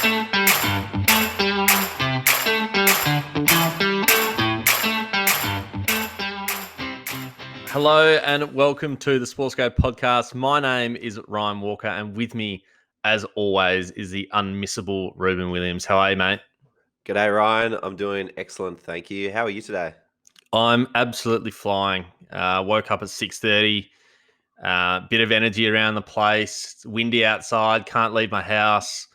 Hello and welcome to the SportsGrad podcast. My name is Ryan Walker, and with me, as always, is the unmissable Reuben Williams. How are you, mate? G'day, Ryan. I'm doing excellent, thank you. How are you today? I'm absolutely flying. Woke up at 6:30. Bit of energy around the place. It's windy outside. Can't leave my house.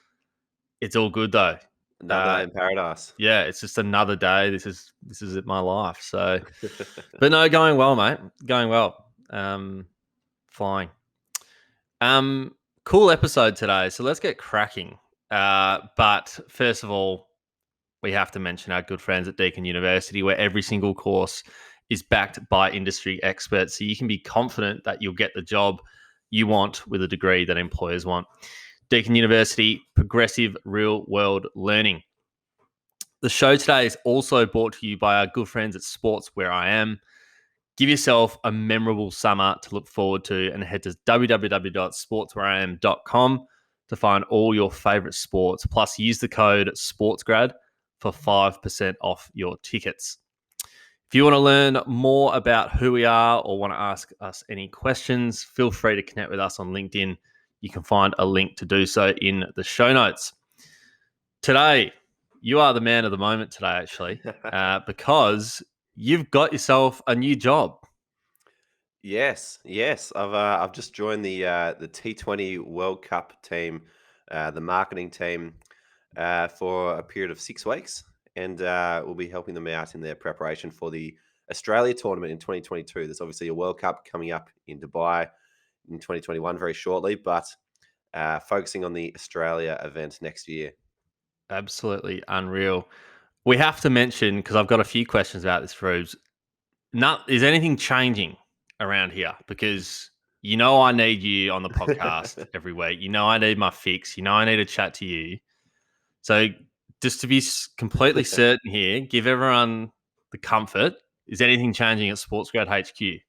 It's all good though. Another day in paradise. Yeah, it's just another day. This is my life. So, but no, going well, mate. Going well. Flying. Cool episode today. So let's get cracking. But first of all, we have to mention our good friends at Deakin University, where every single course is backed by industry experts. So you can be confident that you'll get the job you want with a degree that employers want. Deakin University, progressive real world learning. The show today is also brought to you by our good friends at Sports Where I Am. Give yourself a memorable summer to look forward to and head to www.sportswhereiam.com to find all your favourite sports. Plus, use the code SportsGrad for 5% off your tickets. If you want to learn more about who we are or want to ask us any questions, feel free to connect with us on LinkedIn. You can find a link to do so in the show notes. Today, you are the man of the moment today, actually, because you've got yourself a new job. Yes. I've just joined the T20 World Cup team, the marketing team, for a period of 6 weeks, and we'll be helping them out in their preparation for the Australia tournament in 2022. There's obviously a World Cup coming up in Dubai in 2021 very shortly, but focusing on the Australia event next year. Absolutely unreal. We have to mention, because I've got a few questions about this, Rubes. Is anything changing around here? Because you know I need you on the podcast every week. You know I need my fix. You know I need to chat to you. So just to be completely certain here, give everyone the comfort. Is anything changing at SportsGrad HQ?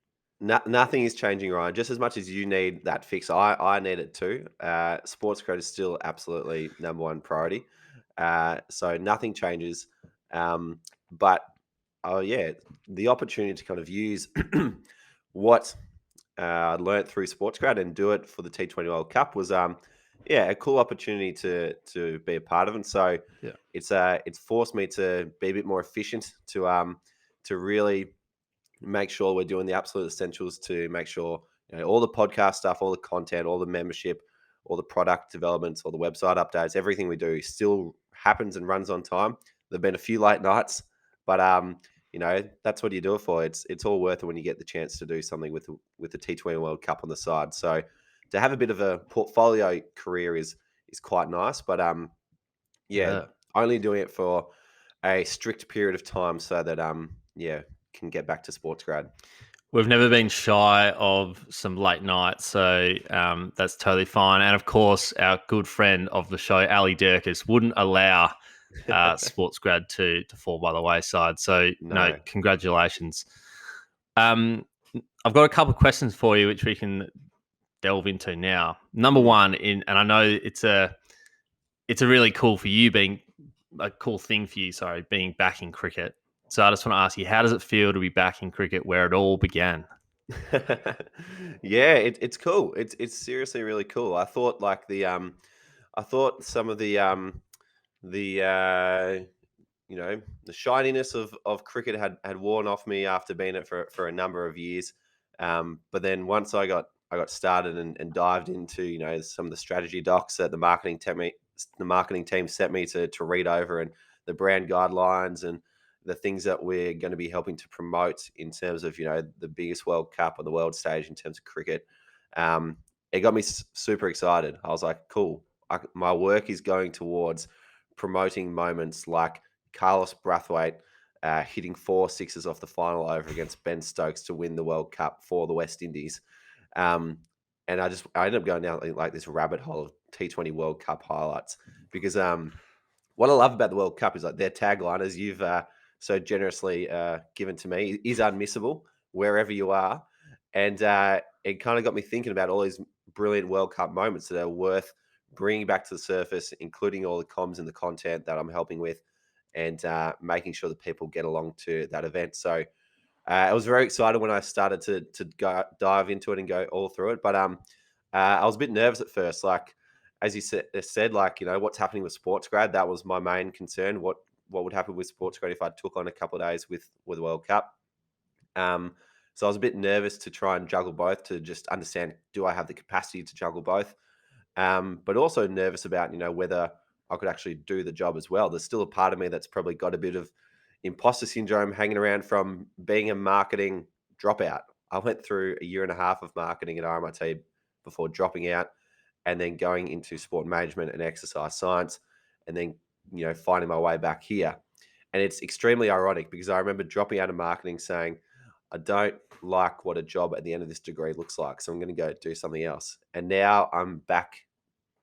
Nothing is changing, Ryan. Just as much as you need that fix, I need it too. SportsGrad is still absolutely number one priority. So nothing changes. But the opportunity to kind of use what I learned through SportsGrad and do it for the T20 World Cup was a cool opportunity to be a part of. And so it's forced me to be a bit more efficient, to really make sure we're doing the absolute essentials, to make sure all the podcast stuff, all the content, all the membership, all the product developments, all the website updates, everything we do still happens and runs on time. There've been a few late nights, but that's what you do it for. It's all worth it when you get the chance to do something with the T20 World Cup on the side. So to have a bit of a portfolio career is quite nice, but only doing it for a strict period of time so that can get back to SportsGrad. We've never been shy of some late nights, so that's totally fine. And of course, our good friend of the show, Ali Durkis, wouldn't allow SportsGrad to fall by the wayside. So no congratulations. I've got a couple of questions for you, which we can delve into now. Number one, and I know it's a really cool for you being back in cricket. So I just want to ask you, how does it feel to be back in cricket where it all began? It's cool. It's seriously really cool. I thought some of the shininess of cricket had worn off me after being it for a number of years. But then once I got started and dived into some of the strategy docs that the marketing team sent me to read over, and the brand guidelines and the things that we're going to be helping to promote in terms of the biggest World Cup on the world stage in terms of cricket, it got me super excited. I was like, cool. My work is going towards promoting moments like Carlos Brathwaite hitting 4 sixes off the final over against Ben Stokes to win the World Cup for the West Indies. And I ended up going down like this rabbit hole of T20 World Cup highlights, because what I love about the World Cup is like their tagline, as you've so generously given to me, is unmissable wherever you are. And it kind of got me thinking about all these brilliant World Cup moments that are worth bringing back to the surface, including all the comms and the content that I'm helping with, and making sure that people get along to that event. So I was very excited when I started to go dive into it and go all through it. But I was a bit nervous at first. Like, as you said, like, what's happening with SportsGrad? That was my main concern. What would happen with SportsGrad if I took on a couple of days with the World Cup? So I was a bit nervous to try and juggle both, to just understand, do I have the capacity to juggle both? But also nervous about, whether I could actually do the job as well. There's still a part of me that's probably got a bit of imposter syndrome hanging around from being a marketing dropout. I went through a year and a half of marketing at RMIT before dropping out, and then going into sport management and exercise science, and then, finding my way back here. And it's extremely ironic because I remember dropping out of marketing saying, I don't like what a job at the end of this degree looks like, so I'm going to go do something else. And now I'm back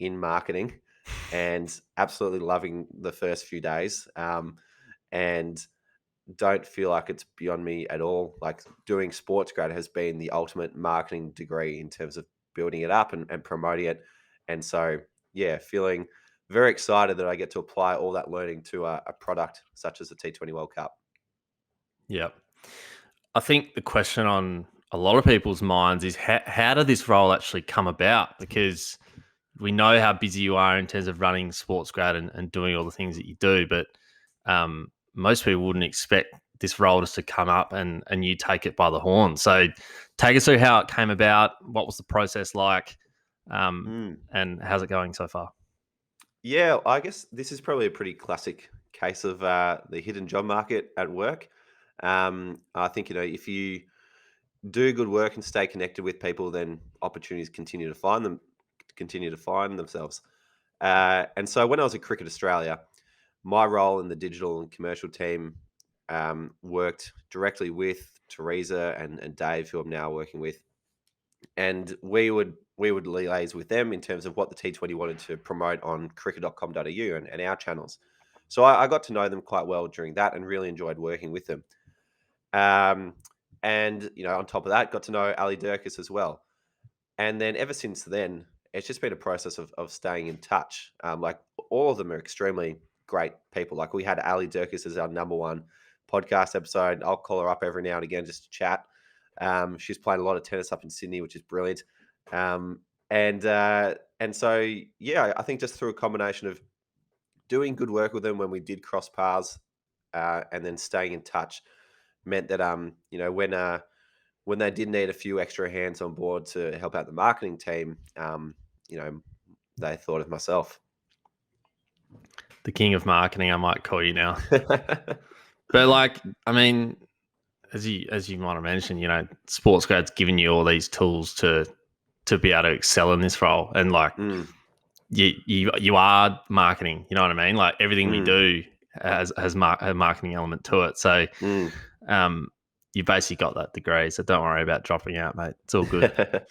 in marketing and absolutely loving the first few days, and don't feel like it's beyond me at all. Like, doing SportsGrad has been the ultimate marketing degree in terms of building it up and promoting it. And so, yeah, feeling very excited that I get to apply all that learning to a product such as the T20 World Cup. Yep. I think the question on a lot of people's minds is how did this role actually come about? Because we know how busy you are in terms of running SportsGrad and doing all the things that you do, but most people wouldn't expect this role just to come up and you take it by the horn. So take us through how it came about. What was the process like? And how's it going so far? Yeah, I guess this is probably a pretty classic case of the hidden job market at work. I think, if you do good work and stay connected with people, then opportunities continue to find themselves. And so when I was at Cricket Australia, my role in the digital and commercial team worked directly with Teresa and Dave, who I'm now working with, and we would liaise with them in terms of what the T20 wanted to promote on cricket.com.au and our channels. So I got to know them quite well during that and really enjoyed working with them. And on top of that, got to know Ali Durkis as well. And then ever since then, it's just been a process of staying in touch. Like, all of them are extremely great people. Like, we had Ali Durkis as our number one podcast episode. I'll call her up every now and again just to chat. She's playing a lot of tennis up in Sydney, which is brilliant. And so, yeah, I think just through a combination of doing good work with them when we did cross paths, and then staying in touch, meant that when they did need a few extra hands on board to help out the marketing team, they thought of myself. The king of marketing, I might call you now. But like, I mean, as you might have mentioned, SportsGrad's given you all these tools to be able to excel in this role, and like you are marketing. You know what I mean? Like, everything we do has a marketing element to it. So, you basically got that degree. So don't worry about dropping out, mate. It's all good.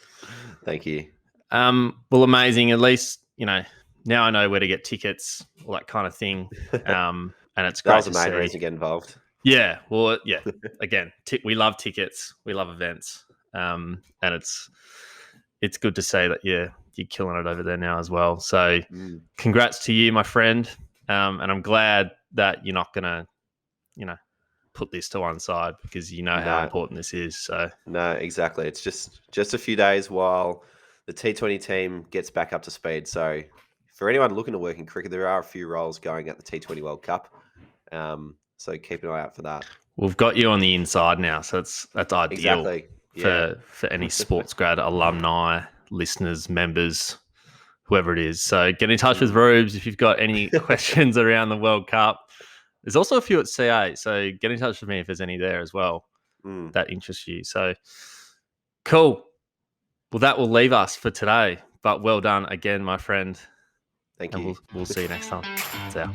Thank you. Well, amazing. At least now I know where to get tickets, all that kind of thing. And it's great. That was the main reason to get involved. Yeah. Well, yeah. Again, we love tickets. We love events. And it's good to say that you're killing it over there now as well. So congrats to you, my friend. And I'm glad that you're not going to, put this to one side, because how important this is. So no, exactly. It's just a few days while the T20 team gets back up to speed. So for anyone looking to work in cricket, there are a few roles going at the T20 World Cup. So keep an eye out for that. We've got you on the inside now, so that's ideal. Exactly. Yeah. For any SportsGrad alumni, listeners, members, whoever it is. So get in touch with Rubes if you've got any questions around the World Cup. There's also a few at CA, so get in touch with me if there's any there as well that interests you. So cool. Well, that will leave us for today, but well done again, my friend. Thank you. We'll see you next time. Ciao.